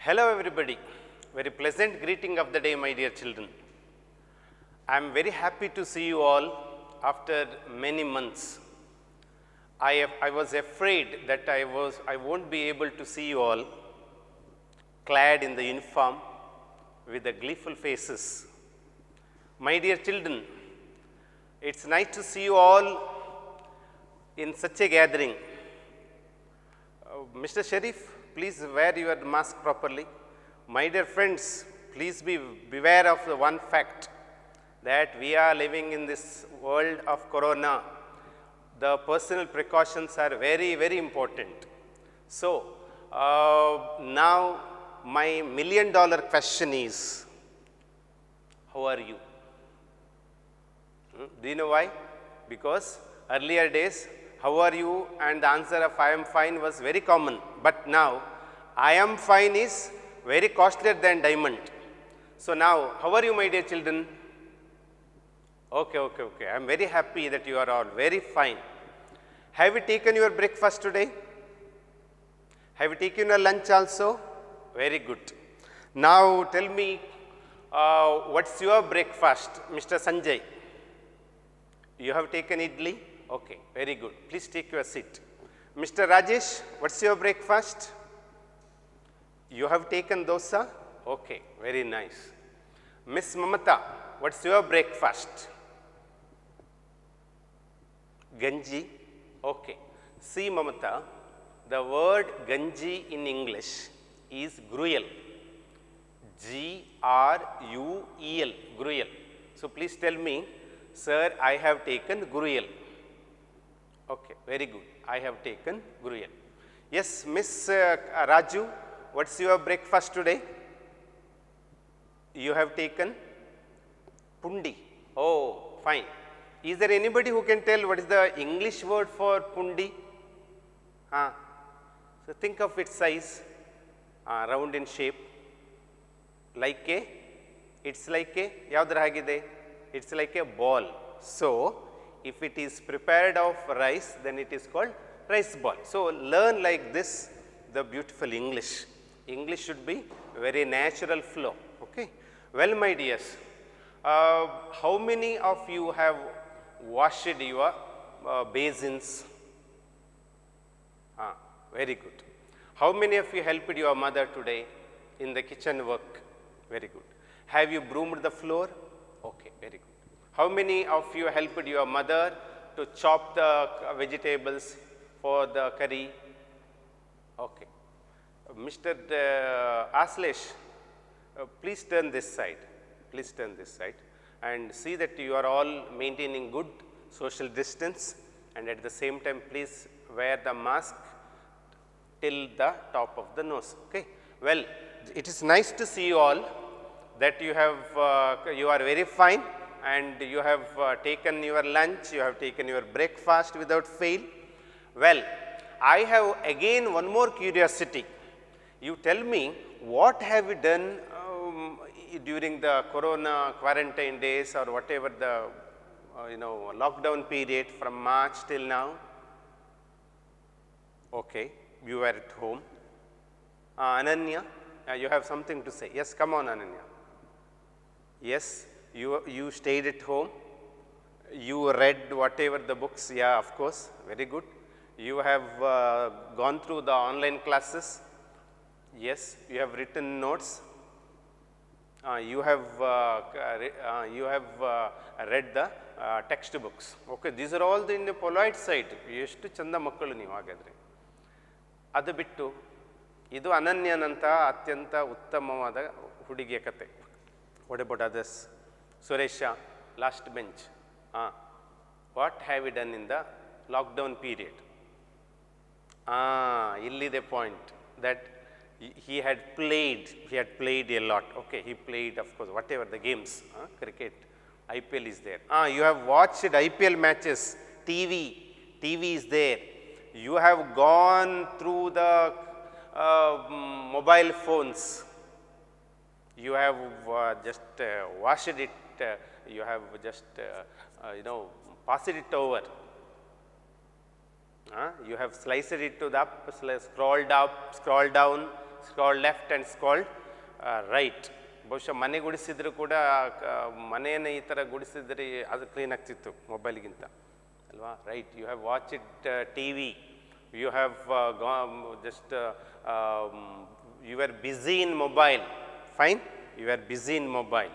Hello everybody, very pleasant greeting of the day my dear children. I am very happy to see you all after many months. I was afraid that I won't be able to see you all clad in the uniform with the gleeful faces. My dear children, it's nice to see you all in such a gathering. Mr. Sharif, please wear your mask properly. My dear friends, please beware of the one fact that we are living in this world of corona. The personal precautions are very, very important. So, now my $1,000,000 question is, how are you? Do you know why? Because earlier days, how are you? And the answer of I am fine was very common. But now, I am fine is very costlier than diamond. So now, how are you, my dear children? Okay. I am very happy that you are all very fine. Have you taken your breakfast today? Have you taken your lunch also? Very good. Now, tell me, what's your breakfast, Mr. Sanjay? You have taken idli? Okay, very good. Please take your seat. Mr. Rajesh, what's your breakfast? You have taken dosa? Okay, very nice. Miss Mamata, what's your breakfast? Ganji? Okay. See Mamata, the word Ganji in English is gruel. G-R-U-E-L, gruel. So please tell me, sir, I have taken gruel. Okay, very good. I have taken gruel. Yes, Miss Raju, what's your breakfast today? You have taken pundi. Oh, fine. Is there anybody who can tell what is the English word for pundi? So think of its size, round in shape, like a, it's like a, yavadra hagide? It's like a ball. So, if it is prepared of rice, then it is called rice ball. So, learn like this the beautiful English. English should be very natural flow. Okay. Well, my dears, how many of you have washed your basins? Very good. How many of you helped your mother today in the kitchen work? Very good. Have you broomed the floor? Okay, very good. How many of you helped your mother to chop the vegetables for the curry? Okay. Mr. Aslesh, please turn this side. Please turn this side and see that you are all maintaining good social distance, and at the same time please wear the mask till the top of the nose. Okay. Well, it is nice to see you all that you have you are very fine and you have taken your lunch, you have taken your breakfast without fail. Well, I have again one more curiosity. You tell me, what have you done during the corona quarantine days or whatever the lockdown period from March till now? Okay, you were at home. Ananya, you have something to say. Yes, come on, Ananya. Yes, you stayed at home. You read whatever the books. Yeah, of course, very good. You have gone through the online classes. Yes, you have written notes. You have read the textbooks. Okay, these are all in the polite side. ಎಷ್ಟು ಚಂದ ಮಕ್ಕಳು ನೀವು ಹಾಗಾದರೆ. ಅದು ಬಿಟ್ಟು ಇದು ಅನನ್ಯನಂತ ಅತ್ಯಂತ ಉತ್ತಮವಾದ ಹುಡುಗಿಯ ಕತೆ. What about others? Suresha, last bench. What have you done in the lockdown period? Illide point that he had played a lot. Okay, he played, of course, whatever the games, cricket, IPL is there. You have watched IPL matches, TV is there. You have gone through the mobile phones. You have just washed it, you have just passed it over. You have sliced it to the up, scrolled up, scrolled down, it's called left and it's called right. ಬಹುಶಃ ಮನೆ ಗುಡಿಸಿದ್ರು ಕೂಡ ಮನೆಯನ್ನು ಈ ಥರ ಗುಡಿಸಿದ್ರೆ ಅದು clean ಆಗ್ತಿತ್ತು ಮೊಬೈಲ್ಗಿಂತ ಅಲ್ವಾ. Right, you have watch it T V, you have just you were busy in mobile, fine, you were busy in mobile.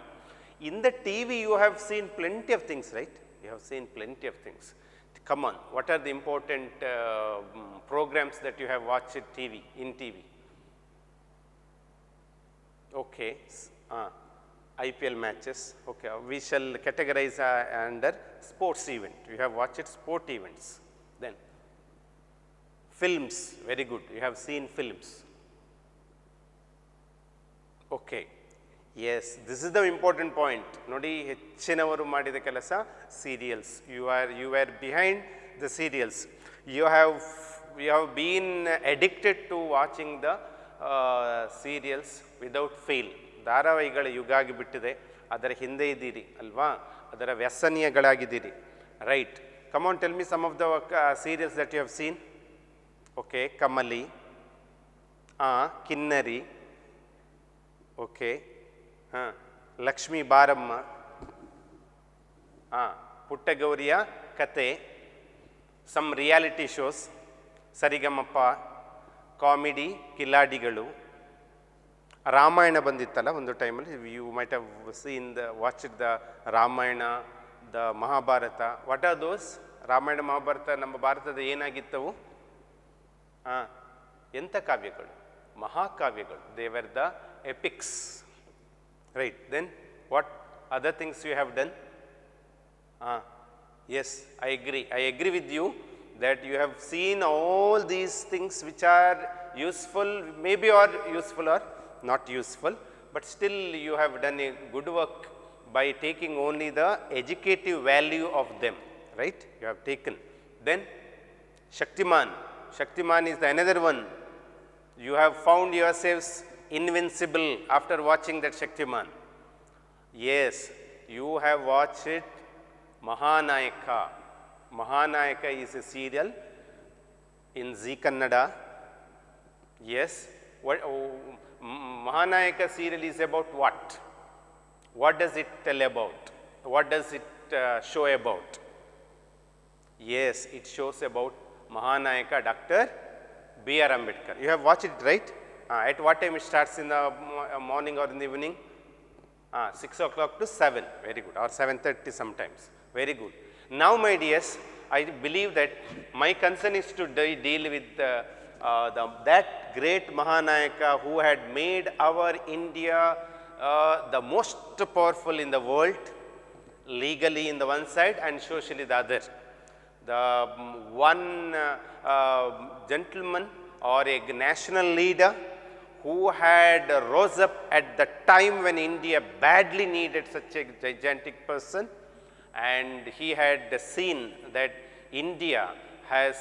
In the TV you have seen plenty of things, right? You have seen plenty of things. Come on, what are the important programs that you have watched in TV? Okay, IPL matches, okay, we shall categorize under sports event. You have watched sport events. Then films, very good, you have seen films. Okay, yes, this is the important point. Nodi ಹೆಚ್ಚಿನವರು ಮಾಡಿದ ಕೆಲಸ serials. You were behind the serials. You have been addicted to watching the serials without fail. ಧಾರಾವಾಹಿಗಳ ಯುಗ ಆಗಿಬಿಟ್ಟಿದೆ, ಅದರ ಹಿಂದೆ ಇದ್ದೀರಿ ಅಲ್ವಾ, ಅದರ ವ್ಯಸನಿಗಳಾಗಿದ್ದೀರಿ. Right, come on, tell me some of the serials that you have seen. Okay, Kamali, Kinnari, okay, Lakshmi Baramma, ಪುಟ್ಟಗೌರಿಯ ಕತೆ, some reality shows, Sarigamapa, comedy, ಕಿಲಾಡಿಗಳು, ರಾಮಾಯಣ ಬಂದಿತ್ತಲ್ಲ ಒಂದು ಟೈಮಲ್ಲಿ, you might have seen watched the Ramayana, the Mahabharata. What are those? Ramayana Mahabharata ನಮ್ಮ ಭಾರತದ ಏನಾಗಿತ್ತವು? ಎಂಥ ಕಾವ್ಯಗಳು? ಮಹಾಕಾವ್ಯಗಳು. They were the epics, right? Then what other things you have done? Yes, I agree with you that you have seen all these things which are useful, maybe or useful or not useful, but still you have done a good work by taking only the educative value of them, right? You have taken. Then Shaktiman is the another one. You have found yourselves invincible after watching that Shaktiman. Yes, you have watched it. Mahanayaka. Mahanayaka is a serial in Zee Kannada. Yes, what Mahanayaka serial is about what? What does it tell about? What does it show about? Yes, it shows about Mahanayaka, Dr. B.R. Ambedkar. You have watched it, right? At what time it starts, in the morning or in the evening? 6 o'clock to 7, very good, or 7:30 sometimes, very good. Now my dears, I believe that my concern is to deal with that great Mahanayaka who had made our India the most powerful in the world, legally in the one side and socially the other. The one gentleman or a national leader who had rose up at the time when India badly needed such a gigantic person, and he had seen that India has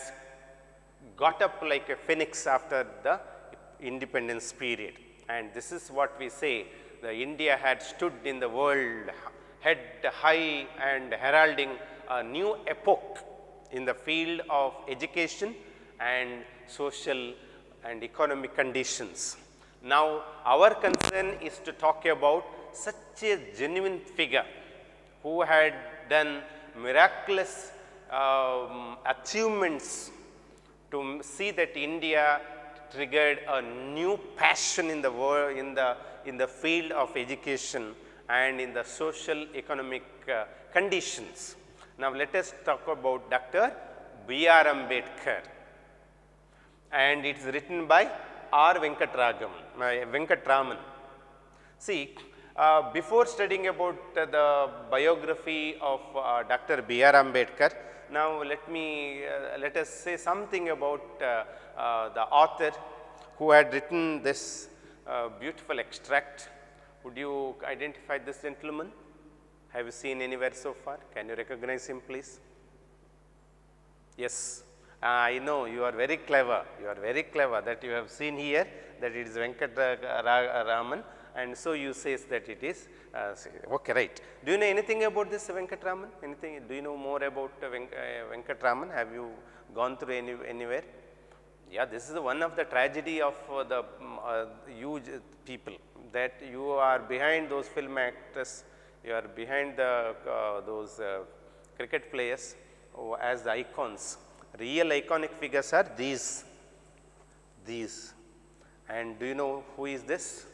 got up like a phoenix after the independence period. And this is what we say, the India had stood in the world head high and heralding a new epoch in the field of education and social and economic conditions. Now our concern is to talk about such a genuine figure who had done miraculous achievements to see that India triggered a new passion in the world, in the field of education and in the social economic conditions. Now let us talk about Dr. B.R. Ambedkar, and it is written by R. Venkatraman. See, before studying about the biography of Dr. B.R. Ambedkar, now let us say something about the author who had written this beautiful extract. Would you identify this gentleman? Have you seen anywhere so far? Can you recognize him, please? Yes, I know you are very clever. You are very clever that you have seen here that it is Venkatraman, and so you says that it is okay, right? Do you know anything about this Venkatraman? Anything? Do you know more about Venkatraman? Have you gone through anywhere? Yeah, this is one of the tragedy of the huge people, that you are behind those film actors, you are behind the those cricket players as the icons. Real iconic figures are these. And do you know who is this?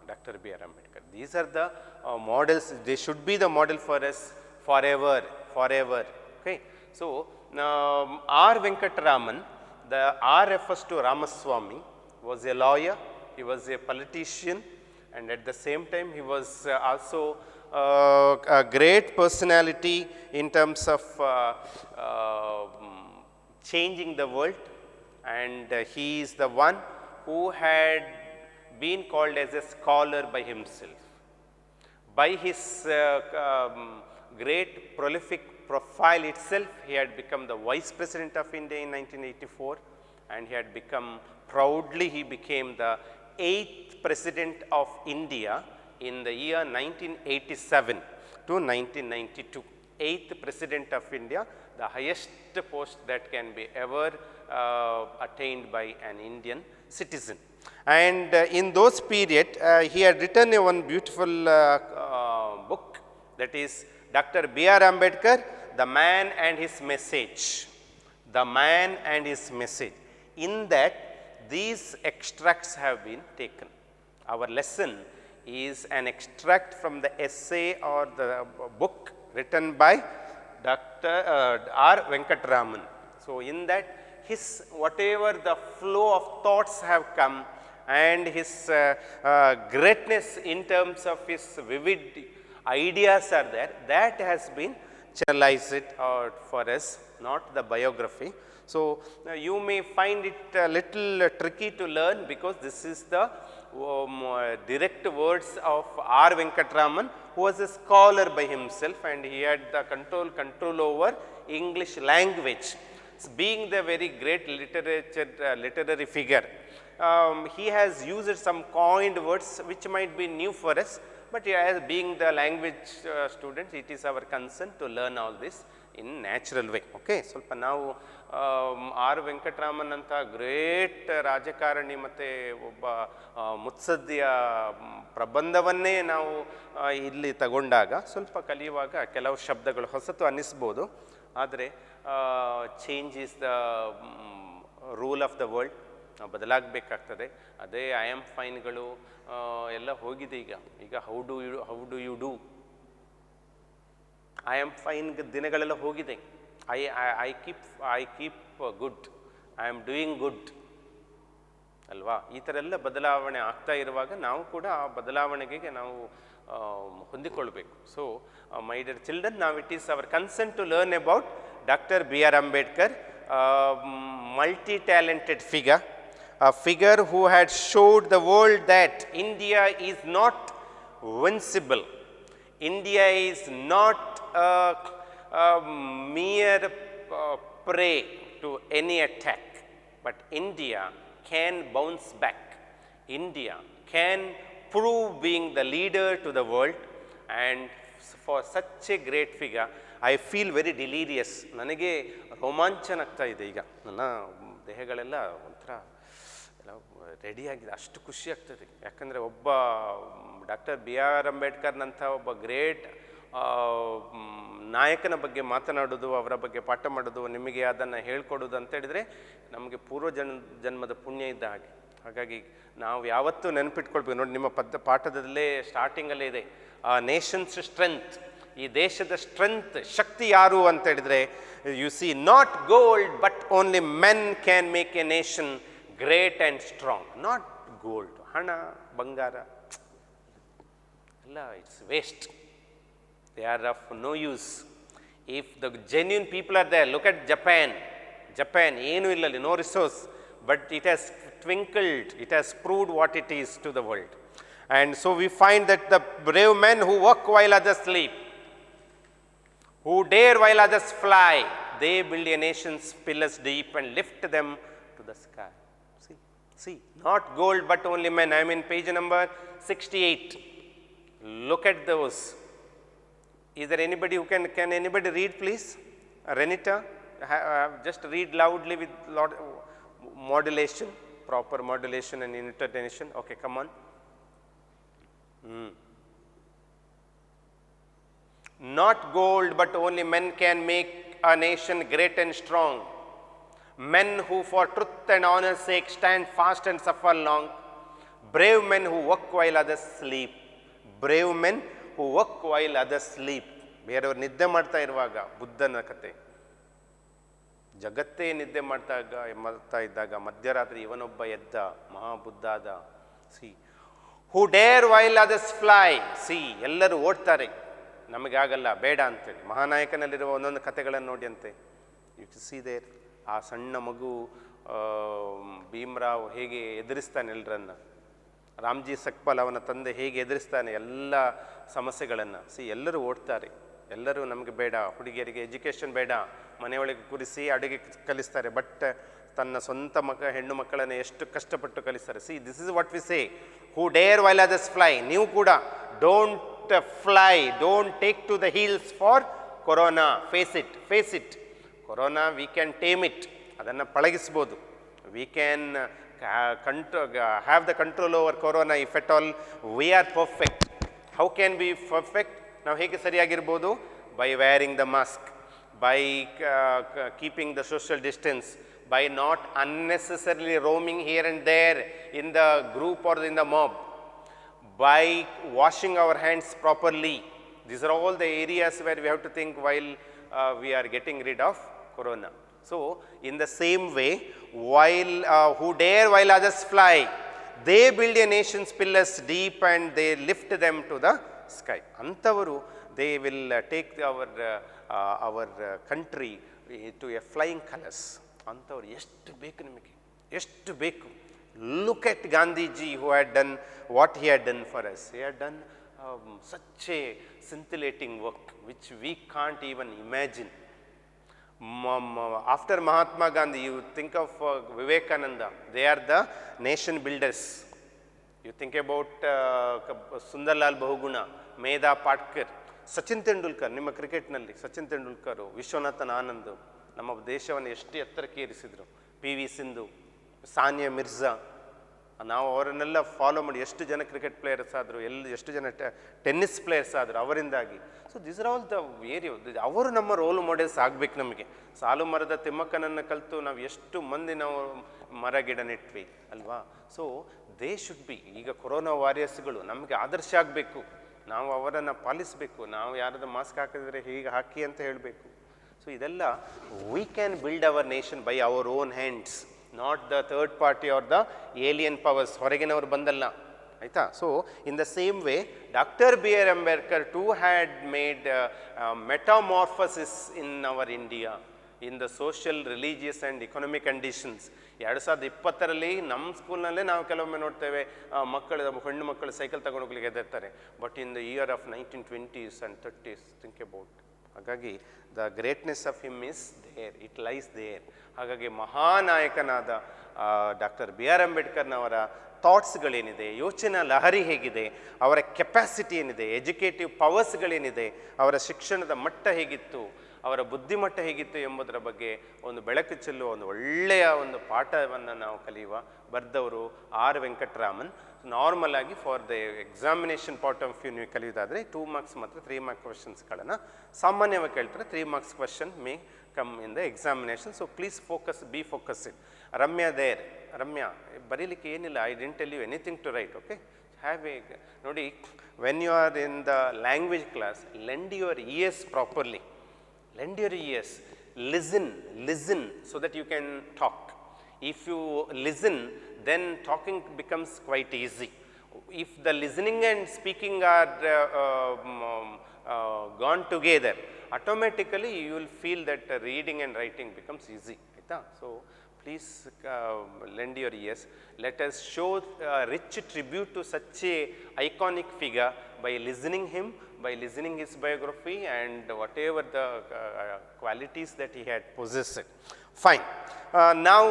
Dr. B.R. Ambedkar. These are the models. They should be the model for us forever. Okay. So, R. Venkataraman, the R refers to Ramaswamy, was a lawyer, he was a politician, and at the same time he was also a great personality in terms of changing the world, and he is the one who had been called as a scholar by himself. By his great prolific profile itself, he had become the Vice President of India in 1984, and he had become, proudly he became the 8th President of India in the year 1987 to 1992. 8th President of India, the highest post that can be ever attained by an Indian citizen. And in those period, he had written one beautiful book, that is Dr. B.R. Ambedkar, The Man and His Message. The Man and His Message. In that, these extracts have been taken. Our lesson is an extract from the essay or the book written by Dr. R. Venkataraman. So, in that, his whatever the flow of thoughts have come, and his greatness in terms of his vivid ideas are there, that has been channelized for us, not the biography. So, you may find it a little tricky to learn, because this is the direct words of R. Venkataraman, who was a scholar by himself, and he had the control over English language. Being the very great literary figure, he has used some coined words which might be new for us, but as being the language students, it is our concern to learn all this in natural way. Okay, so now R. Venkataraman anta great rajakarani matte obba mutsaddiya ಪ್ರಬಂಧವನ್ನೇ ನಾವು ಇಲ್ಲಿ ತಗೊಂಡಾಗ ಸ್ವಲ್ಪ ಕಲಿಯುವಾಗ ಕೆಲವು ಶಬ್ದಗಳು ಹೊಸತು ಅನ್ನಿಸ್ಬೋದು, ಆದರೆ change is the rule of the world, ಬದಲಾಗಬೇಕಾಗ್ತದೆ. ಅದೇ ಐ ಆಮ್ ಫೈನ್ಗಳು ಎಲ್ಲ ಹೋಗಿದೆ. ಈಗ how do you do, I am fine ದಿನಗಳೆಲ್ಲ ಹೋಗಿದೆ. I keep good, I am doing good ಅಲ್ವಾ. ಈ ಥರ ಎಲ್ಲ ಬದಲಾವಣೆ ಆಗ್ತಾ ಇರುವಾಗ ನಾವು ಕೂಡ ಆ ಬದಲಾವಣೆಗೆ ನಾವು ಹೊಂದಿಕೊಳ್ಬೇಕು. ಸೊ ಮೈ ಡಿಯರ್ ಚಿಲ್ಡ್ರನ್, ನಾವು it is our concern to learn about Dr. B.R. Ambedkar, multi-talented figure, a figure who had showed the world that India is not invincible. India is not a mere prey to any attack, but India can bounce back. India can prove being the leader to the world, and for such a great figure, I feel very delirious. ನನಗೆ ರೋಮಾಂಚನ ಆಗ್ತಾ ಇದೆ. ಈಗ ನನ್ನ ದೇಹಗಳೆಲ್ಲ ಒಂಥರ ಎಲ್ಲ ರೆಡಿಯಾಗಿದೆ, ಅಷ್ಟು ಖುಷಿ ಆಗ್ತದೆ. ಯಾಕಂದರೆ ಒಬ್ಬ ಡಾಕ್ಟರ್ ಬಿ ಆರ್ ಅಂಬೇಡ್ಕರ್ನಂಥ ಒಬ್ಬ ಗ್ರೇಟ್ ನಾಯಕನ ಬಗ್ಗೆ ಮಾತನಾಡೋದು, ಅವರ ಬಗ್ಗೆ ಪಾಠ ಮಾಡೋದು, ನಿಮಗೆ ಅದನ್ನು ಹೇಳ್ಕೊಡೋದು ಅಂತ ಹೇಳಿದರೆ ನಮಗೆ ಜನ್ಮದ ಪುಣ್ಯ ಇದ್ದ ಹಾಗೆ. ಹಾಗಾಗಿ ನಾವು ಯಾವತ್ತೂ ನೆನಪಿಟ್ಕೊಳ್ಬೇಕು. ನೋಡಿ, ನಿಮ್ಮ ಪಾಠದಲ್ಲೇ ಸ್ಟಾರ್ಟಿಂಗಲ್ಲೇ ಇದೆ, ನೇಷನ್ಸ್ ಸ್ಟ್ರೆಂತ್, ಈ ದೇಶದ ಸ್ಟ್ರೆಂತ್, ಶಕ್ತಿ ಯಾರು ಅಂತ ಹೇಳಿದರೆ, you see not gold but only men can make a nation great and strong. Not gold, ಹಣ ಬಂಗಾರ ಎಲ್ಲ it's waste, they are of no use if the genuine people are there. Look at Japan ಏನೂ ಇಲ್ಲಲ್ಲಿ, no resource, but it has twinkled, it has proved what it is to the world. And so we find that the brave men who work while others sleep, who dare while others fly, they build a nation's pillars deep and lift them to the sky. See, not gold but only men. I am in page number 68. Look at those. Is there anybody who can anybody read, please? Renita, just read loudly with lot modulation, proper modulation and intonation. Okay, come on. Not gold, but only men can make a nation great and strong. Men who for truth and honor's sake stand fast and suffer long. Brave men who work while others sleep. Brave men who work while others sleep. ಬೇರೆಯವರು ನಿದ್ದೆ ಮಾಡ್ತಾ ಇರುವಾಗ ಬುದ್ಧನ ಕತೆ. ಜಗತ್ತೇ ನಿದ್ದೆ ಮಾಡ್ತಾ ಇದ್ದಾಗ ಮಧ್ಯರಾತ್ರಿ ಇವನೊಬ್ಬ ಎದ್ದ, ಮಹಾಬುದ್ಧಾದ. See who dare while others fly. See ಎಲ್ಲರೂ ಓಡ್ತಾರೆ, ನಮಗಾಗಲ್ಲ, ಬೇಡ ಅಂತೇಳಿ. ಮಹಾನಾಯಕನಲ್ಲಿರುವ ಒಂದೊಂದು ಕಥೆಗಳನ್ನು ನೋಡಿ ಅಂತೆ. ಯು ಸಿ ದೇರ್ ಆ ಸಣ್ಣ ಮಗು ಭೀಮರಾವ್ ಹೇಗೆ ಎದುರಿಸ್ತಾನೆ ಎಲ್ಲರನ್ನ, ರಾಮ್ಜಿ ಸಕ್ಪಾಲ್ ಅವನ ತಂದೆ ಹೇಗೆ ಎದುರಿಸ್ತಾನೆ ಎಲ್ಲ ಸಮಸ್ಯೆಗಳನ್ನು. ಸಿ ಎಲ್ಲರೂ ಓಡ್ತಾರೆ, ಎಲ್ಲರೂ ನಮಗೆ ಬೇಡ, ಹುಡುಗಿಯರಿಗೆ ಎಜುಕೇಷನ್ ಬೇಡ, ಮನೆಯೊಳಗೆ ಕೂರಿಸಿ ಅಡುಗೆ ಕಲಿಸ್ತಾರೆ, ಬಟ್ ತನ್ನ ಸ್ವಂತ ಹೆಣ್ಣು ಮಕ್ಕಳನ್ನು ಎಷ್ಟು ಕಷ್ಟಪಟ್ಟು ಕಲಿಸ್ತಾರೆ. See this is what we say, who dare while others fly. ನೀವು ಕೂಡ don't fly, don't take to the heels for corona. Face it. Corona we can tame it, ಅದನ್ನು ಪಳಗಿಸ್ಬೋದು. We can have the control over corona if at all we are perfect. How can we perfect? ನಾವು ಹೇಗೆ ಸರಿಯಾಗಿರ್ಬೋದು? By wearing the mask, by keeping the social distance, by not unnecessarily roaming here and there in the group or in the mob, by washing our hands properly. These are all the areas where we have to think while we are getting rid of corona. So in the same way, while who dare while others fly, they build a nation's pillars deep and they lift them to the sky. Antavaru, they will take our country to a flying colors. Antavaru ಎಷ್ಟು ಬೇಕು ನಿಮಗೆ, ಎಷ್ಟು ಬೇಕು. Look at Gandhiji, who had done what he had done for us. He had done such a scintillating work which we can't even imagine. After Mahatma Gandhi, you think of Vivekananda. They are the nation builders. You think about Sundarlal Bahuguna, Medha Patkar, Sachin Tendulkar. ನಿಮ್ಮ ಕ್ರಿಕೆಟ್ನಲ್ಲಿ ಸಚಿನ್ ತೆಂಡೂಲ್ಕರ್, ವಿಶ್ವನಾಥನ್ ಆನಂದ್ ನಮ್ಮ ದೇಶವನ್ನು ಎಷ್ಟು ಎತ್ತರಕ್ಕೆ ಏರಿಸಿದರು. P V Sindhu, Sania Mirza, ನಾವು ಅವರನ್ನೆಲ್ಲ follow ಮಾಡಿ ಎಷ್ಟು ಜನ ಕ್ರಿಕೆಟ್ ಪ್ಲೇಯರ್ಸ್ ಆದರು, ಎಷ್ಟು ಜನ ಟೆನ್ನಿಸ್ ಪ್ಲೇಯರ್ಸ್ ಆದರು ಅವರಿಂದಾಗಿ. So this are all the area. ಅವರು ನಮ್ಮ ರೋಲ್ ಮಾಡೆಲ್ಸ್ ಆಗಬೇಕು ನಮಗೆ. ಸಾಲು ಮರದ ತಿಮ್ಮಕ್ಕನನ್ನು ಕಲಿತು ನಾವು ಎಷ್ಟು ಮಂದಿ ನಾವು ಮರ ಗಿಡ ನೆಟ್ವಿ ಅಲ್ವಾ. So they should be. ಈಗ ಕೊರೋನಾ ವಾರಿಯರ್ಸ್ಗಳು ನಮಗೆ ಆದರ್ಶ ಆಗಬೇಕು. ನಾವು ಅವರನ್ನು ಪಾಲಿಸಬೇಕು. ನಾವು ಯಾರಾದ್ರೂ ಮಾಸ್ಕ್ ಹಾಕಿದ್ರೆ ಹೀಗೆ ಹಾಕಿ ಅಂತ ಹೇಳಬೇಕು. ಸೊ ಇದೆಲ್ಲ we can build our nation by our own hands, not the third party or the alien powers, ಹೊರಗಿನವರು ಬಂದಲ್ಲ ಆಯಿತಾ. So in the same way doctor B R Ambedkar too had made metamorphosis in our India in the social, religious and economic conditions. 2020ರಲ್ಲಿ ನಮ್ಮ ಸ್ಕೂಲ್ನಲ್ಲೇ ನಾವು ಕೆಲವೊಮ್ಮೆ ನೋಡ್ತೇವೆ ಹೆಣ್ಣು ಮಕ್ಕಳು ಸೈಕಲ್ ತಗೊಂಡು ಹೋಗ್ಲಿಕ್ಕೆ ಎದುರ್ತಾರೆ. But in the year of 1920s and 30s, think about. ಹಾಗಾಗಿ the greatness of him is there, it lies there. ಹಾಗಾಗಿ ಮಹಾನಾಯಕನಾದ ಡಾಕ್ಟರ್ ಬಿ ಆರ್ ಅಂಬೇಡ್ಕರ್ನವರ ಥಾಟ್ಸ್ಗಳೇನಿದೆ, ಯೋಚನಾ ಲಹರಿ ಹೇಗಿದೆ, ಅವರ ಕೆಪಾಸಿಟಿ ಏನಿದೆ, ಎಜುಕೇಟಿವ್ ಪವರ್ಸ್ಗಳೇನಿದೆ, ಅವರ ಶಿಕ್ಷಣದ ಮಟ್ಟ ಹೇಗಿತ್ತು, ಅವರ ಬುದ್ಧಿಮಟ್ಟ ಹೇಗಿತ್ತು ಎಂಬುದರ ಬಗ್ಗೆ ಒಂದು ಬೆಳಕು ಚೆಲ್ಲುವ ಒಂದು ಒಳ್ಳೆಯ ಒಂದು ಪಾಠವನ್ನು ನಾವು ಕಲಿಯುವ. ಬರೆದವರು ಆರ್ ವೆಂಕಟರಾಮನ್. ನಾರ್ಮಲ್ ಆಗಿ for the examination part of view ನೀವು ಕಲಿಯೋದಾದರೆ 2 ಮಾರ್ಕ್ಸ್ ಮಾತ್ರ 3 ಮಾರ್ಕ್ ಕ್ವಶನ್ಸ್ಗಳನ್ನು ಸಾಮಾನ್ಯವಾಗಿ ಕೇಳ್ತಾರೆ. 3 marks question may come in the examination. So please focus, be focused. Ramya there. Ramya, ಬರೀಲಿಕ್ಕೆ ಏನಿಲ್ಲ. I didn't tell you anything to write. Okay, have a ನೋಡಿ, when you are in the language class, lend your ears properly. Lend your ears, listen so that you can talk. If you listen, then talking becomes quite easy. If the listening and speaking are gone together, automatically you will feel that reading and writing becomes easy. So please lend your ears. Let us show rich tribute to such a iconic figure by listening him, by listening his biography and whatever the qualities that he had possessed. Fine. Now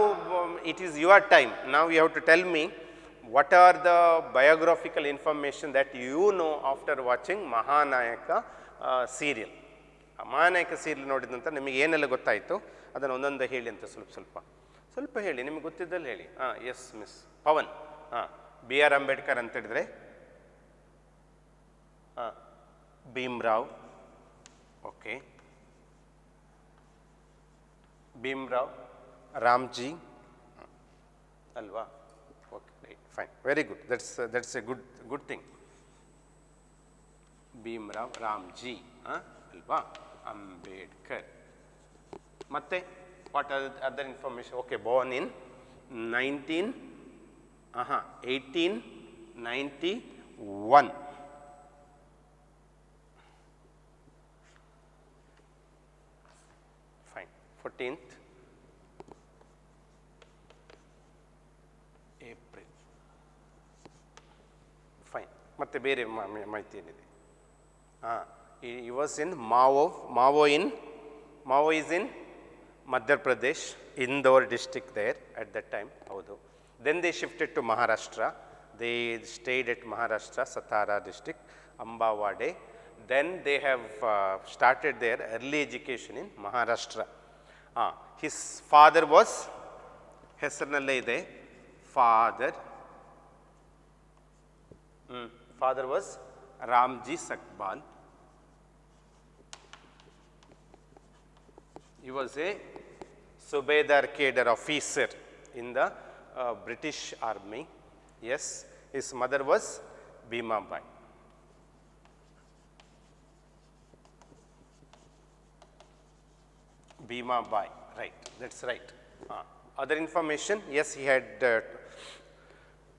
it is your time. Now you have to tell me what are the biographical information that you know after watching Mahanayaka serial. Mahanayaka serial ನೋಡಿದ ನಂತರ ನಿಮಗೆ ಏನೆಲ್ಲ ಗೊತ್ತಾಯಿತು ಅದನ್ನು ಒಂದೊಂದು ಹೇಳಿ ಅಂತ ಸ್ವಲ್ಪ ಹೇಳಿ, ನಿಮಗೆ ಗೊತ್ತಿದ್ದಲ್ಲಿ ಹೇಳಿ. Yes miss Pavan. B R Ambedkar ಅಂತ ಹೇಳಿದ್ರೆ ಭೀಮ್ರಾವ್. ಓಕೆ, ಭೀಮ್ರಾವ್, ರಾಮ್ಜಿ ಅಲ್ವಾ? Okay, right, fine, very good. That's a good thing. Bhimrao, Ramji ಅಲ್ವಾ? ಅಂಬೇಡ್ಕರ್. ಮತ್ತೆ what other information? Okay, born in 1891. Fine. 14th April. Fine. ಮತ್ತೆ ಬೇರೆ ಮಾಹಿತಿ ಏನಿದೆ? he was in Mao is in Madhya Pradesh, Indore district there at that time. Haudu. Then they shifted to Maharashtra. They stayed at Maharashtra, Satara district, Ambawade. Then they have started their early education in Maharashtra. His father was, ಹೆಸರಿನಲ್ಲೇ ಇದೆ, father was Ramji Sakbal. He was a Subedar cadre officer in the British Army. Yes, his mother was Bhima Bai. Bhima Bai, right, that's right. Other information, yes, he had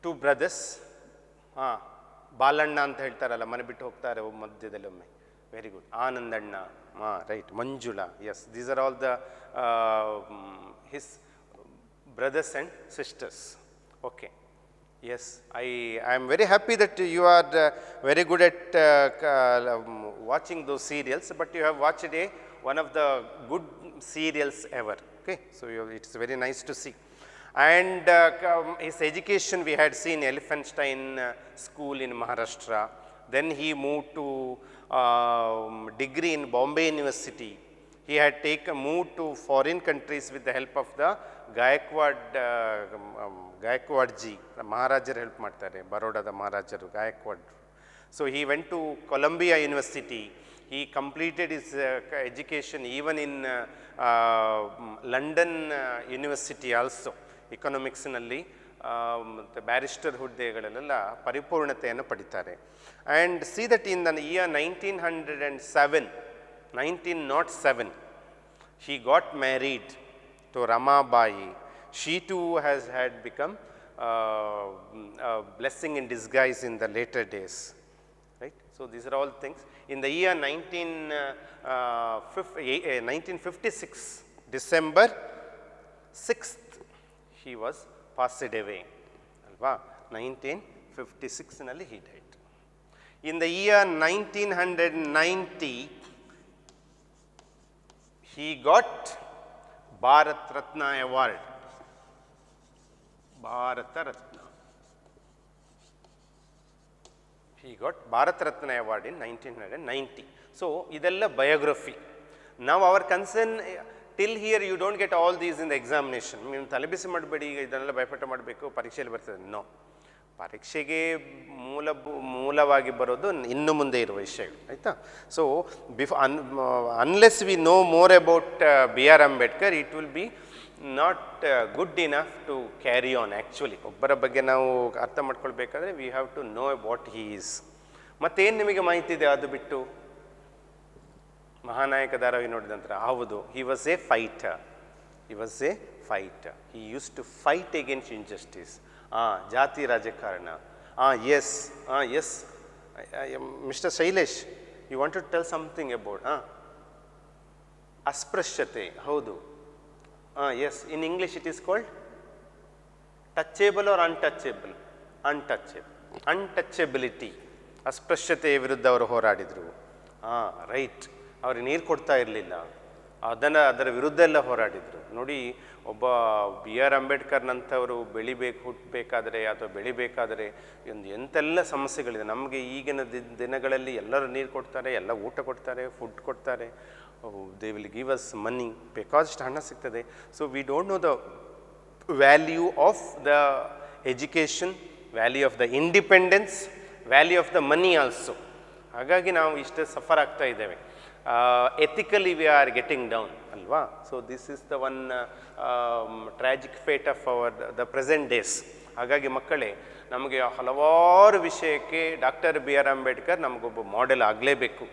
two brothers. Balanna ಅಂತ ಹೇಳ್ತಾರಲ್ಲ, ಮನೆ ಬಿಟ್ಟು ಹೋಗ್ತಾರೆ ಮಧ್ಯದಲ್ಲಿ ಒಮ್ಮೆ. Very good. ಆನಂದಣ್ಣ, right. Manjula, yes, these are all the his brothers and sisters. Okay, yes, I am very happy that you are very good at watching those serials, but you have watched one of the good serials ever. Okay, so it's very nice to see. And his education we had seen Elephantstein school in Maharashtra. Then he moved to degree in Bombay University. He had moved to foreign countries with the help of the Gaikwad ji. Maharajar help ಮಾಡ್ತಾರೆ, ಬರೋಡಾದ ಮಹಾರಾಜರು Gaikwad. So he went to Columbia University. He completed his education even in London University also. ಎಕನಾಮಿಕ್ಸ್ನಲ್ಲಿ ಮತ್ತು barrister ಹುದ್ದೆಗಳಲ್ಲೆಲ್ಲ ಪರಿಪೂರ್ಣತೆಯನ್ನು ಪಡಿತಾರೆ. And see that in the year 1907 he got married to Ramabai. She too had become a blessing in disguise in the later days, right? So these are all things. In the year 1956 December 6th he was passed away, alva? 1956 nalli he died. In the year 1990 he got Bharat Ratna award. Bharat Ratna. He got Bharat Ratna award in 1990. So idella biography. Now our concern, till here you don't get all these in the examination. ನೀವು ತಲೆಬಿಸಿ ಮಾಡಬೇಡಿ, ಈಗ ಇದನ್ನೆಲ್ಲ ಭಯಪಟ್ಟ ಮಾಡಬೇಕು, ಪರೀಕ್ಷೆಯಲ್ಲಿ ಬರ್ತದೆ. No, ಪರೀಕ್ಷೆಗೆ ಮೂಲವಾಗಿ ಬರೋದು ಇನ್ನು ಮುಂದೆ ಇರುವ ವಿಷಯಗಳು, ಆಯಿತಾ? So unless we know more about B R Ambedkar, it will be not good enough to carry on. Actually ಒಬ್ಬರ ಬಗ್ಗೆ ನಾವು ಅರ್ಥ ಮಾಡ್ಕೊಳ್ಬೇಕಾದ್ರೆ we have to know what he is. ಮತ್ತೇನು ನಿಮಗೆ ಮಾಹಿತಿ ಇದೆ ಅದು ಬಿಟ್ಟು? ಮಹಾನಾಯಕ ಧಾರಾವಾಹಿ ನೋಡಿದ ನಂತರ ಹೌದು, he was a fighter. He used to fight against injustice. ಜಾತಿ ರಾಜಕಾರಣ. Yes, Mr. Shailesh, you want to tell something about ಅಸ್ಪೃಶ್ಯತೆ. ಹೌದು, yes, in English it is called touchable or untouchable. Untouchability. ಅಸ್ಪೃಶ್ಯತೆಯ ವಿರುದ್ಧ ಅವರು ಹೋರಾಡಿದರು. ರೈಟ್. ಅವ್ರಿಗೆ ನೀರು ಕೊಡ್ತಾ ಇರಲಿಲ್ಲ, ಅದರ ವಿರುದ್ಧ ಎಲ್ಲ ಹೋರಾಡಿದರು. ನೋಡಿ, ಒಬ್ಬ ಬಿ ಆರ್ ಅಂಬೇಡ್ಕರ್ನಂಥವರು ಹುಟ್ಟಬೇಕಾದ್ರೆ ಅಥವಾ ಬೆಳಿಬೇಕಾದ್ರೆ ಎಂತೆಲ್ಲ ಸಮಸ್ಯೆಗಳಿದೆ. ನಮಗೆ ಈಗಿನ ದಿನಗಳಲ್ಲಿ ಎಲ್ಲರೂ ನೀರು ಕೊಡ್ತಾರೆ, ಎಲ್ಲ ಊಟ ಕೊಡ್ತಾರೆ, ಫುಡ್ ಕೊಡ್ತಾರೆ. They will give us money, ಬೇಕಾದಷ್ಟು ಹಣ ಸಿಗ್ತದೆ. So we don't know the value of the education, value of the independence, value of the money also. ಹಾಗಾಗಿ ನಾವು ಇಷ್ಟು ಸಫರ್ ಆಗ್ತಾ ಇದ್ದೇವೆ. Ethically we are getting down ಅಲ್ವಾ. So this is the one tragic fate of the present days. ಹಾಗಾಗಿ ಮಕ್ಕಳೇ, ನಮಗೆ ಹಲವಾರು ವಿಷಯಕ್ಕೆ ಡಾಕ್ಟರ್ ಬಿ ಆರ್ ಅಂಬೇಡ್ಕರ್ ನಮಗೊಬ್ಬ ಮಾಡೆಲ್ ಆಗಲೇಬೇಕು.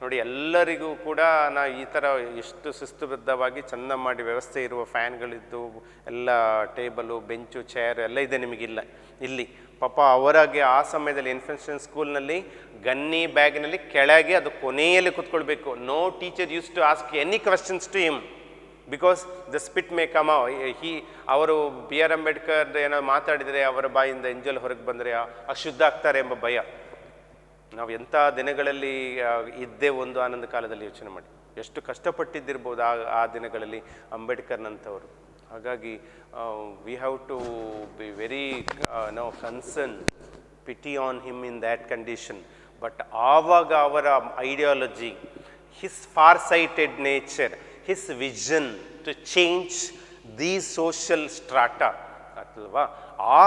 ನೋಡಿ, ಎಲ್ಲರಿಗೂ ಕೂಡ ನಾವು ಈ ಥರ ಎಷ್ಟು ಶಿಸ್ತುಬದ್ಧವಾಗಿ ಚೆಂದ ಮಾಡಿ ವ್ಯವಸ್ಥೆ ಇರುವ ಫ್ಯಾನ್ಗಳಿದ್ದು ಎಲ್ಲ ಟೇಬಲು, ಬೆಂಚು, ಚೇರ್ ಎಲ್ಲ ಇದೆ ನಿಮಗಿಲ್ಲ ಇಲ್ಲಿ. ಪಾಪ ಅವರಾಗೆ ಆ ಸಮಯದಲ್ಲಿ ಇನ್ಫೆನ್ಷನ್ ಸ್ಕೂಲ್ನಲ್ಲಿ ಗನ್ನಿ ಬ್ಯಾಗ್ನಲ್ಲಿ ಕೆಳಗೆ ಅದು ಕೊನೆಯಲ್ಲಿ ಕೂತ್ಕೊಳ್ಬೇಕು. No teacher use to ask any questions to him because the spit may come. ಅವರು ಬಿ ಆರ್ ಅಂಬೇಡ್ಕರ್ ಏನೋ ಮಾತಾಡಿದರೆ ಅವರ ಬಾಯಿಂದ ಎಂಜಲ್ ಹೊರಗೆ ಬಂದರೆ ಅಶುದ್ಧ ಆಗ್ತಾರೆ ಎಂಬ ಭಯ. ನಾವು ಎಂಥ ದಿನಗಳಲ್ಲಿ ಇದ್ದೇ ಒಂದು ಆನಂದ ಕಾಲದಲ್ಲಿ ಯೋಚನೆ ಮಾಡಿ, ಎಷ್ಟು ಕಷ್ಟಪಟ್ಟಿದ್ದಿರ್ಬೋದು ಆ ದಿನಗಳಲ್ಲಿ ಅಂಬೇಡ್ಕರ್ನಂಥವರು. ಹಾಗಾಗಿ we have to be very concern, pity on him in that condition. But ಆವಾಗ ಅವರ ideology, his far sighted nature, his vision to change these social strata ಅಲ್ವಾ, ಆ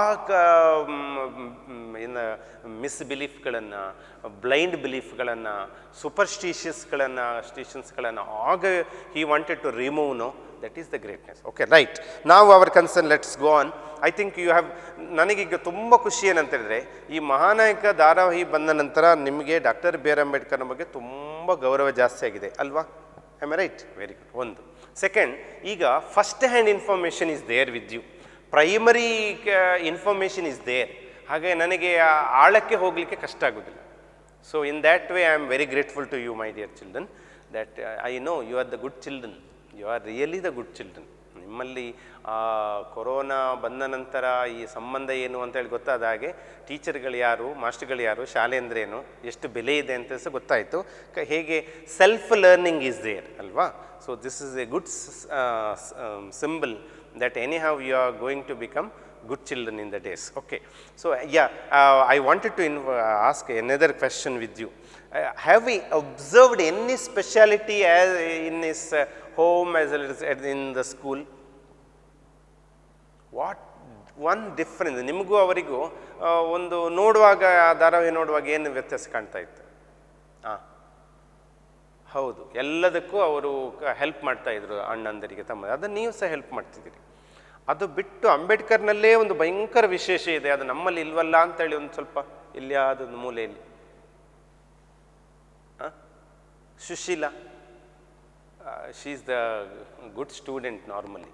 ಮಿಸ್ಬಿಲೀಫ್ಗಳನ್ನು, ಬ್ಲೈಂಡ್ ಬಿಲೀಫ್ಗಳನ್ನು, ಸ್ಟೇಷನ್ಸ್ಗಳನ್ನು ಆಗ he wanted to remove. No, that is the greatness. Okay, right. Now our concern, let's go on. I think you have, ನನಗೀಗ ತುಂಬ ಖುಷಿ ಏನಂತ ಹೇಳಿದ್ರೆ, ಈ ಮಹಾನಾಯಕ ಧಾರಾವಾಹಿ ಬಂದ ನಂತರ ನಿಮಗೆ ಡಾಕ್ಟರ್ ಬಿ ಆರ್ ಅಂಬೇಡ್ಕರ್ ಬಗ್ಗೆ ತುಂಬ ಗೌರವ ಜಾಸ್ತಿ ಆಗಿದೆ ಅಲ್ವಾ. Am I right? Very good. ಒಂದು. ಸೆಕೆಂಡ್, ಈಗ first hand information is there with you, primary information is there. ಹಾಗೆ ನನಗೆ ಆಳಕ್ಕೆ ಹೋಗಲಿಕ್ಕೆ ಕಷ್ಟ ಆಗೋದಿಲ್ಲ. So in that way I am very grateful to you my dear children, that I know you are the good children, you are really the good children. ನಿಮ್ಮಲ್ಲಿ corona ಬಂದ ನಂತರ ಈ ಸಂಬಂಧ ಏನು ಅಂತೇಳಿ ಗೊತ್ತಾದ ಹಾಗೆ ಟೀಚರ್ಗಳು ಯಾರು, ಮಾಸ್ಟರ್ಗಳು ಯಾರು, ಶಾಲೆ ಅಂದ್ರೇನು, ಎಷ್ಟು ಬೆಲೆ ಇದೆ ಅಂತ ಸಹ ಗೊತ್ತಾಯಿತು. ಹೇಗೆ ಸೆಲ್ಫ್ ಲರ್ನಿಂಗ್ ಈಸ್ ದೇರ್ ಅಲ್ವಾ. So this is A good symbol that anyhow you are going to become good children in the days. Okay, so yeah, I wanted to ask another question with you. Have we observed any speciality as in his home as well as in the school? What one difference, ನಿಮಗೂ ಅವರಿಗೂ ಒಂದು ನೋಡುವಾಗ, ಧಾರಾವಾಹಿ ನೋಡುವಾಗ ಏನು ವ್ಯತ್ಯಾಸ ಕಾಣ್ತಾ ಇತ್ತು? ಹೌದು, ಎಲ್ಲದಕ್ಕೂ ಅವರು ಹೆಲ್ಪ್ ಮಾಡ್ತಾ ಇದ್ರು, ಅಣ್ಣಂದರಿಗೆ, ತಮ್ಮ, ಅದನ್ನು ನೀವು ಸಹ ಹೆಲ್ಪ್ ಮಾಡ್ತಿದ್ದೀರಿ. ಅದು ಬಿಟ್ಟು ಅಂಬೇಡ್ಕರ್ನಲ್ಲೇ ಒಂದು ಭಯಂಕರ ವಿಶೇಷ ಇದೆ, ಅದು ನಮ್ಮಲ್ಲಿ ಇಲ್ವಲ್ಲ ಅಂತೇಳಿ ಒಂದು ಸ್ವಲ್ಪ ಇಲ್ಲಿ ಅದೊಂದು ಮೂಲೆಯಲ್ಲಿ. Sushila, she is the good student, normally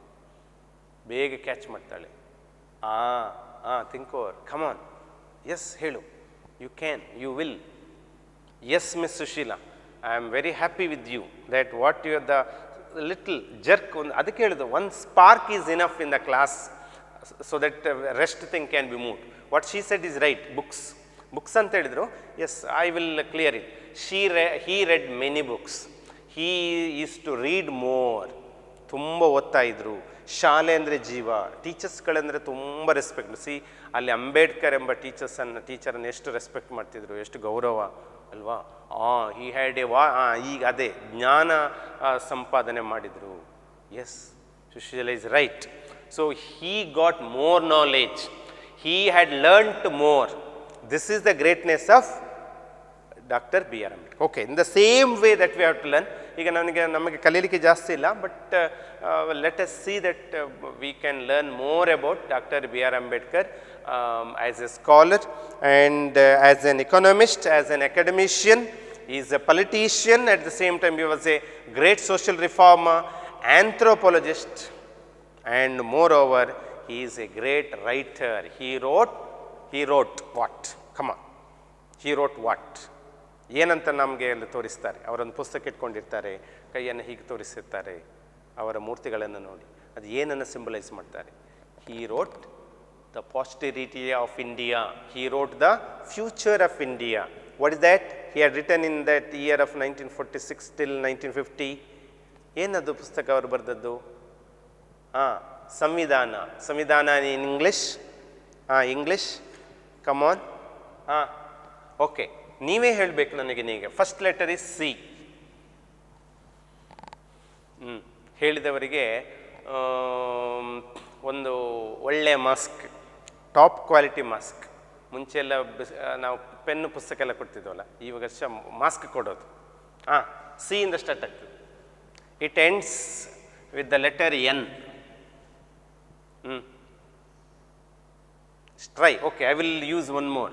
ಬೇಗ ಕ್ಯಾಚ್ ಮಾಡ್ತಾಳೆ. Think over, come on, yes ಹೇಳು, you can, you will. Yes miss Sushila, I am very happy with you that what you are the little jerk, ಅದಕ್ಕೆ ಹೇಳಿದ್ರು, one spark is enough in the class so that rest thing can be moved. What she said is right. books ಅಂತ ಹೇಳಿದ್ರು. Yes, I will clear it. He read many books. He used to read more. ತುಂಬ ಓದ್ತಾ ಇದ್ರು. ಶಾಲೆ ಅಂದರೆ ಜೀವ, ಟೀಚರ್ಸ್ಗಳಂದರೆ ತುಂಬ respect. ಅಲ್ಲಿ ಅಂಬೇಡ್ಕರ್ ಎಂಬ ಟೀಚರನ್ನು ಎಷ್ಟು ರೆಸ್ಪೆಕ್ಟ್ ಮಾಡ್ತಿದ್ರು, ಎಷ್ಟು ಗೌರವ ಅಲ್ವಾ. ಹಿ ಹ್ಯಾಡ್ ಈಗ ಅದೇ ಜ್ಞಾನ ಸಂಪಾದನೆ ಮಾಡಿದರು. Yes, Sushila is right. So he got more knowledge, he had learned more. This is the greatness of doctor B R Ambedkar. Okay, in the same way that we have to learn. ಈಗ ನಮಗೆ ಕಲೀಲಿಕ್ಕೆ ಜಾಸ್ತಿ ಇಲ್ಲ, but let us see that we can learn more about doctor B R Ambedkar as a scholar and as an economist, as an academician. He is a politician, at the same time he was a great social reformer, anthropologist, and moreover he is a great writer. He wrote what? Come on, he wrote what? ಏನಂತ ನಮಗೆ ಅಲ್ಲಿ ತೋರಿಸ್ತಾರೆ. ಅವರೊಂದು ಪುಸ್ತಕ ಇಟ್ಕೊಂಡಿರ್ತಾರೆ, ಕೈಯನ್ನು ಹೀಗೆ ತೋರಿಸಿರ್ತಾರೆ, ಅವರ ಮೂರ್ತಿಗಳನ್ನು ನೋಡಿ ಅದು ಏನನ್ನು ಸಿಂಬಲೈಸ್ ಮಾಡ್ತಾರೆ. He wrote the posterity of India. He wrote the future of India. What is that? He had written in that year of 1946 till 1950. ಏನದು ಪುಸ್ತಕ ಅವರು ಬರೆದದ್ದು? ಸಂವಿಧಾನ in English. English, come on. Okay, ನೀವೇ ಹೇಳಬೇಕು ನನಗೆ. First letter is C. ಹೇಳಿದವರಿಗೆ ಒಂದು ಒಳ್ಳೆಯ ಮಾಸ್ಕ್, ಟಾಪ್ ಕ್ವಾಲಿಟಿ ಮಾಸ್ಕ್. ಮುಂಚೆ ಎಲ್ಲ ನಾವು ಪೆನ್ನು ಪುಸ್ತಕ ಎಲ್ಲ ಕೊಡ್ತಿದ್ವಲ್ಲ, ಇವಾಗ ಮಾಸ್ಕ್ ಕೊಡೋದು. ಸಿ ಇಂದ ಸ್ಟಾರ್ಟ್ ಆಗ್ತದೆ. It ends with the letter N. Try. Okay, I will use one more.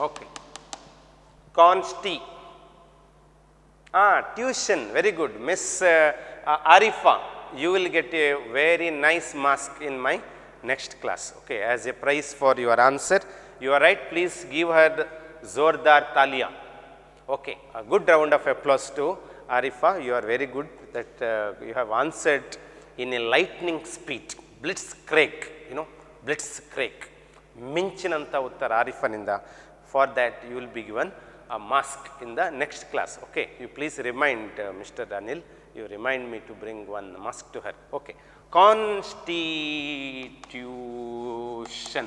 Okay. Consti. Tuition. Very good. Miss Arifa, you will get a very nice mask in my next class. Okay, as a prize for your answer. You are right. Please give her the Zordar Talia. Okay, a good round of applause to Arifa. You are very good that you have answered in a lightning speed. Blitzkrieg, Blitzkrieg. Minchinanta uttar Arifaninda. For that you will be given a mask in the next class. Okay, you please remind Mr. Anil, you remind me to bring one mask to her. Okay, constitution.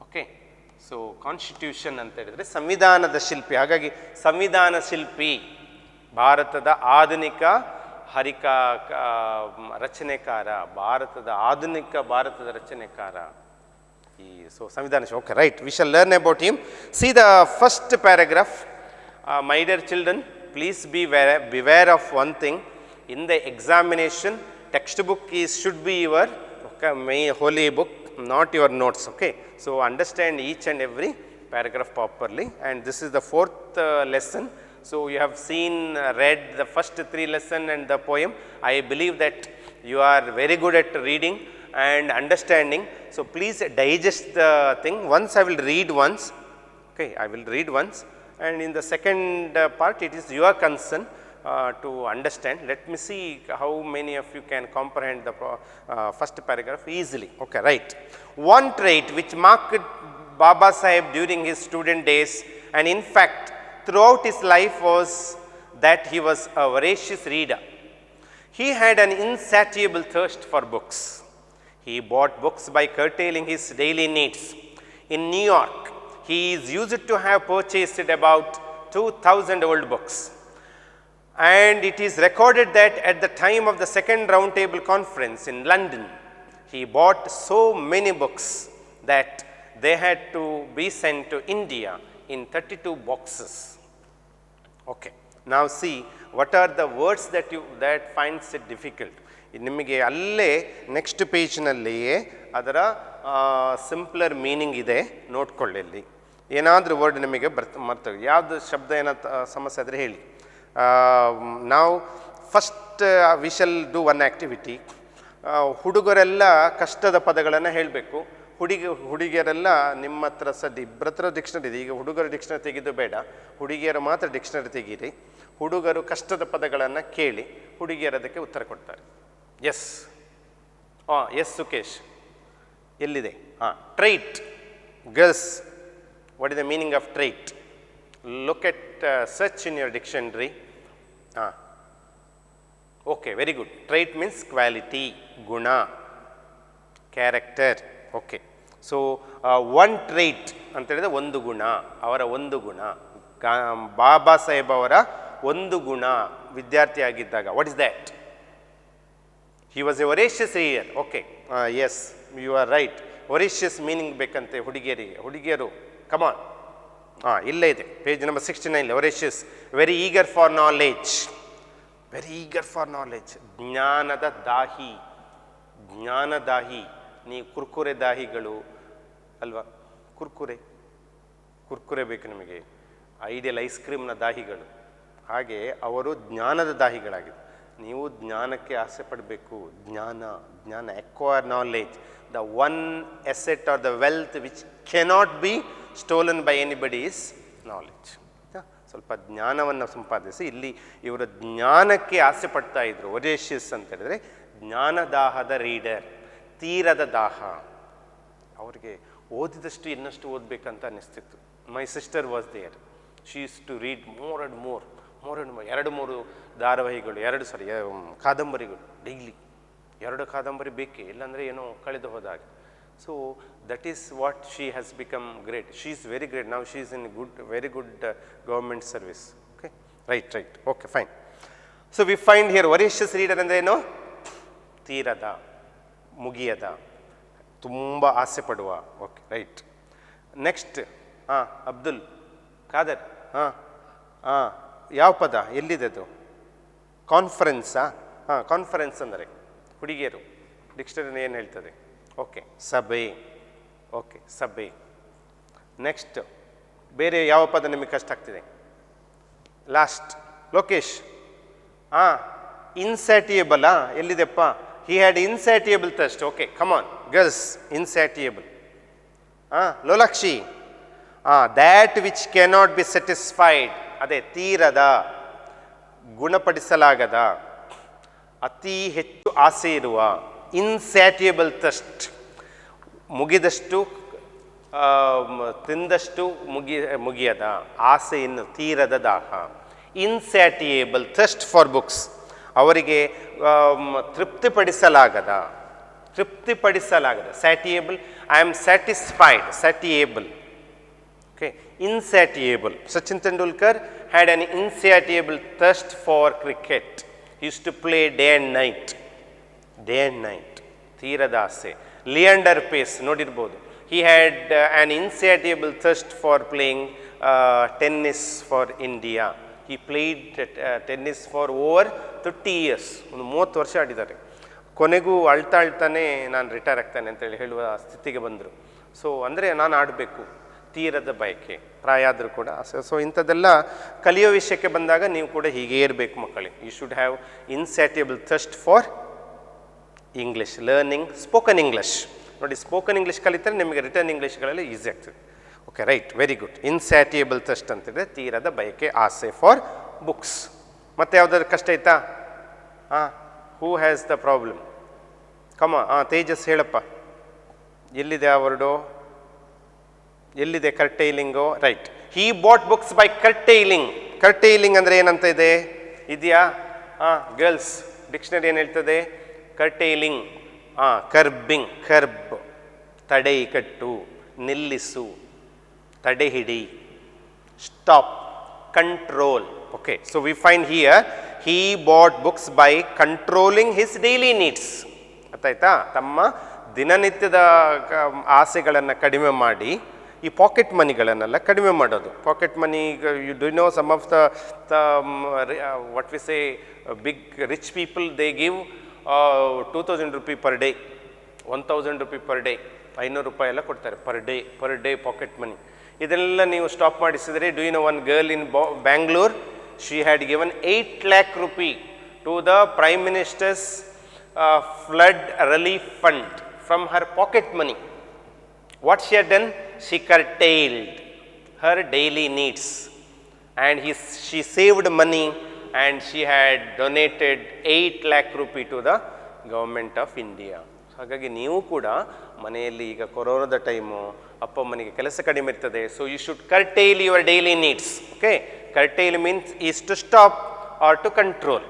Okay, so constitution anta helidre ಸಂವಿಧಾನದ ಶಿಲ್ಪಿ. ಹಾಗಾಗಿ ಸಂವಿಧಾನ ಶಿಲ್ಪಿ ಭಾರತದ ಆಧುನಿಕ ರಚನೆಕಾರ, ಭಾರತದ ರಚನೆಕಾರ. So ಸಂವಿಧಾನ. Okay, right, we shall learn about him. See the first paragraph. My dear children, please beware of one thing. In the examination, textbook should be your holy book, not your notes. Okay, so understand each and every paragraph properly. And this is the fourth lesson. So you have seen, read the first 3 lessons and the poem. I believe that you are very good at reading and understanding. So please digest the thing. Once I will read once. Okay, I will read once. And in the second part, it is your concern to understand. Let me see how many of you can comprehend the first paragraph easily. Okay, right. One trait which marked Baba Saheb during his student days, and in fact throughout his life, was that he was a voracious reader. He had an insatiable thirst for books. He bought books by curtailing his daily needs. In New York, he is used to have purchased about 2,000 old books. And it is recorded that at the time of the second roundtable conference in London, he bought so many books that they had to be sent to India in 32 boxes. Okay, now see what are the words that finds it difficult. ನಿಮಗೆ ಅಲ್ಲೇ next ಪೇಜ್ನಲ್ಲಿಯೇ ಅದರ simpler meaning ಇದೆ, ನೋಡ್ಕೊಳ್ಳಿ. ಇಲ್ಲಿ ಏನಾದರೂ word ನಿಮಗೆ ಮರ್ತೋಗಿ, ಯಾವುದು ಶಬ್ದ ಸಮಸ್ಯೆ ಆದರೆ ಹೇಳಿ. ನಾವು first we shall do one activity. ಹುಡುಗರೆಲ್ಲ ಕಷ್ಟದ ಪದಗಳನ್ನು ಹೇಳಬೇಕು. ಹುಡುಗಿಯರೆಲ್ಲ ನಿಮ್ಮ ಹತ್ರ ಇಬ್ಬರ ಹತ್ರ ಡಿಕ್ಷನರಿ ಇದೆ. ಈಗ ಹುಡುಗರ ಡಿಕ್ಷನರಿ ತೆಗೆದು ಬೇಡ, ಹುಡುಗಿಯರು ಮಾತ್ರ ಡಿಕ್ಷನರಿ ತೆಗೀರಿ. ಹುಡುಗರು ಕಷ್ಟದ ಪದಗಳನ್ನು ಕೇಳಿ, ಹುಡುಗಿಯರು ಅದಕ್ಕೆ ಉತ್ತರ ಕೊಡ್ತಾರೆ. ಎಸ್, ಎಸ್ ಸುಕೇಶ್, ಎಲ್ಲಿದೆ? Trait. Girls, what is the meaning of trait? Look at search in your dictionary. Okay, very good. Trait means quality, ಗುಣ, character. Okay, so one trait ಅಂತ ಹೇಳಿದ್ರೆ ಒಂದು ಗುಣ, ಅವರ ಒಂದು ಗುಣ. ಬಾಬಾ ಸಾಹೇಬ್ ಅವರ ಒಂದು ಗುಣ ವಿದ್ಯಾರ್ಥಿಯಾಗಿದ್ದಾಗ. What is that? He was a voracious reader. Okay, yes, you are right. Voracious meaning ಬೇಕಂತೆ ಹುಡುಗಿಯರಿಗೆ. ಹುಡುಗಿಯರು ಕಮಾನ್. ಇಲ್ಲೇ ಇದೆ page number 69. Voracious, very eager for knowledge. Very eager for knowledge. ಜ್ಞಾನದ ದಾಹಿ, ಜ್ಞಾನದಾಹಿ. ನೀವು ಕುರ್ಕುರೆ ದಾಹಿಗಳು ಅಲ್ವಾ? ಕುರ್ಕುರೆ ಬೇಕು ನಿಮಗೆ, ಐಡಿಯಲ್ ಐಸ್ ಕ್ರೀಮ್ನ ದಾಹಿಗಳು. ಹಾಗೆ ಅವರು ಜ್ಞಾನದ ದಾಹಿಗಳಾಗಿದೆ. ನೀವು ಜ್ಞಾನಕ್ಕೆ ಆಸೆ ಪಡಬೇಕು. ಜ್ಞಾನ, acquire knowledge, the one asset are the wealth which cannot be stolen by anybody is knowledge. ಸ್ವಲ್ಪ ಜ್ಞಾನವನ್ನು ಸಂಪಾದಿಸಿ. ಇಲ್ಲಿ ಇವರು ಜ್ಞಾನಕ್ಕೆ ಆಸೆ ಪಡ್ತಾ ಇದ್ರು. ವೊರೇಷಿಯಸ್ ಅಂತ ಹೇಳಿದ್ರೆ ಜ್ಞಾನದಾಹದ ರೀಡರ್, ತೀರದ ದಾಹ. ಅವರಿಗೆ ಓದಿದಷ್ಟು ಇನ್ನಷ್ಟು ಓದಬೇಕಂತ ಅನ್ನಿಸ್ತಿತ್ತು. My sister was there. She use to read more and more. 2-3 ಧಾರಾವಾಹಿಗಳು, ಕಾದಂಬರಿಗಳು ಡೈಲಿ. 2 ಕಾದಂಬರಿ ಬೇಕೇ, ಇಲ್ಲಾಂದರೆ ಏನೋ ಕಳೆದು ಹೋದಾಗ. So that is what she has become great. She is very great. ನಾವು she is in very good government service. Okay, right okay fine. So we find here voracious reader ಅಂದರೆ ಏನು? ತೀರದ, ಮುಗಿಯದ, ತುಂಬ ಆಸೆ ಪಡುವ. Okay right. Next Abdul Khader, ಯಾವ ಪದ ಎಲ್ಲಿದೆ ಅದು? ಕಾನ್ಫರೆನ್ಸಾ? ಕಾನ್ಫರೆನ್ಸ್ ಅಂದರೆ ಹುಡುಗಿಯರು, ಡಿಕ್ಷನರಿ ಏನು ಹೇಳ್ತದೆ? ಓಕೆ ಸಭೆ. ಓಕೆ ಸಭೆ. ನೆಕ್ಸ್ಟ್ ಬೇರೆ ಯಾವ ಪದ ನಿಮಗೆ ಕಷ್ಟ ಆಗ್ತಿದೆ? ಲಾಸ್ಟ್ ಲೋಕೇಶ್. ಇನ್ಸ್ಯಾಟಿಯಬಲ್. ಎಲ್ಲಿದೆಪ್ಪ? He had insatiable thirst. Okay come on girls, insatiable. Lolakshi, that which cannot be satisfied. ಅದೇ ತೀರದ, ಗುಣಪಡಿಸಲಾಗದ, ಅತಿ ಹೆಚ್ಚು ಆಸೆ ಇರುವ. ಇನ್ಸ್ಯಾಟಿಯಬಲ್ ಥರ್ಸ್ಟ್, ಮುಗಿದಷ್ಟು ತಿಂದಷ್ಟು ಮುಗಿಯದ ಆಸೆ, ಇನ್ನು ತೀರದ ದಾಹ. ಇನ್ಸ್ಯಾಟಿಯೇಬಲ್ ಥರ್ಸ್ಟ್ ಫಾರ್ ಬುಕ್ಸ್, ಅವರಿಗೆ ತೃಪ್ತಿಪಡಿಸಲಾಗದ. Satiable, I am satisfied. Satiable. Okay insatiable. Sachin Tendulkar had an insatiable thirst for cricket. He used to play day and night. ತೀರದ ಆಸೆ. ಲಿಯಾಂಡರ್ ಪೇಸ್ ನೋಡಿರ್ಬೋದು. He had an insatiable thirst for playing tennis for India. He played tennis for over 30 years. ಒಂದು 30 ವರ್ಷ ಆಡಿದ್ದಾರೆ. ಕೊನೆಗೂ ಅಳ್ತಾನೆ ನಾನು retire ಆಗ್ತಾನೆ ಅಂತೇಳಿ ಹೇಳುವ ಸ್ಥಿತಿಗೆ ಬಂದರು. ಸೊ ಅಂದರೆ ನಾನು ಆಡಬೇಕು, ತೀರದ ಬಯಕೆ, ಪ್ರಾಯ ಆದರೂ ಕೂಡ. ಸೊ ಇಂಥದ್ದೆಲ್ಲ ಕಲಿಯೋ ವಿಷಯಕ್ಕೆ ಬಂದಾಗ ನೀವು ಕೂಡ ಹೀಗೆ ಇರಬೇಕು ಮಕ್ಕಳಿಗೆ. You should have insatiable thirst for English, learning spoken English. ನೋಡಿ, ಸ್ಪೋಕನ್ ಇಂಗ್ಲೀಷ್ ಕಲಿತರೆ ನಿಮಗೆ ರಿಟರ್ನ್ ಇಂಗ್ಲೀಷ್ಗಳೆಲ್ಲ ಈಸಿ ಆಗ್ತದೆ. Okay right, very good. Insatiable thirst ಅಂತಿದೆ, ತೀರದ ಬಯಕೆ, ಆಸೆ ಫಾರ್ ಬುಕ್ಸ್. ಮತ್ತೆ ಯಾವುದಾದ್ರು ಕಷ್ಟ ಆಯ್ತಾ? Who has the problem? Come Tejas ಹೇಳಪ್ಪ, ಎಲ್ಲಿದೆ ಆ ವರ್ಡು? ಎಲ್ಲಿದೆ curtailing? Right, he bought books by curtailing. Curtailing ಅಂದರೆ ಏನಂತ ಇದೆ ಇದೆಯಾ? ಗರ್ಲ್ಸ್ ಡಿಕ್ಷನರಿ ಏನು ಹೇಳ್ತದೆ? ಕರ್ಟೈಲಿಂಗ್, ಕರ್ಬಿಂಗ್, ಕರ್ಬ್ ತಡೆ, ಕಟ್ಟು, ನಿಲ್ಲಿಸು, ತಡೆ ಹಿಡಿ, stop, control. Okay, so we find here he bought books by controlling his daily needs. ಗೊತ್ತಾಯ್ತಾ? ತಮ್ಮ ದಿನನಿತ್ಯದ ಆಸೆಗಳನ್ನು ಕಡಿಮೆ ಮಾಡಿ ಈ ಪಾಕೆಟ್ ಮನಿಗಳನ್ನೆಲ್ಲ ಕಡಿಮೆ ಮಾಡೋದು. Pocket money, you do know some of the what we say big rich people, they give 2000 rupee per day, 1000 rupee per day, 500 ರೂಪಾಯಿ ಎಲ್ಲ ಕೊಡ್ತಾರೆ ಪರ್ ಡೇ ಪಾಕೆಟ್ ಮನಿ. ಇದೆಲ್ಲ ನೀವು ಸ್ಟಾಪ್ ಮಾಡಿಸಿದರೆ, do you know one girl in Bangalore, she had given 8 lakh rupee to the prime ministers flood relief fund from her pocket money. What she had done? She curtailed her daily needs and she saved money and she had donated 8 lakh rupee to the government of India. ಹಾಗಾಗಿ ನೀವು ಕೂಡ ಮನೆಯಲ್ಲಿ ಈಗ ಕೊರೋನಾದ time, ಅಪ್ಪ ಅಮ್ಮನಿಗೆ ಕೆಲಸ ಕಡಿಮೆ ಇರ್ತದೆ. So you should curtail your daily needs. Okay, curtail means is to stop or to control.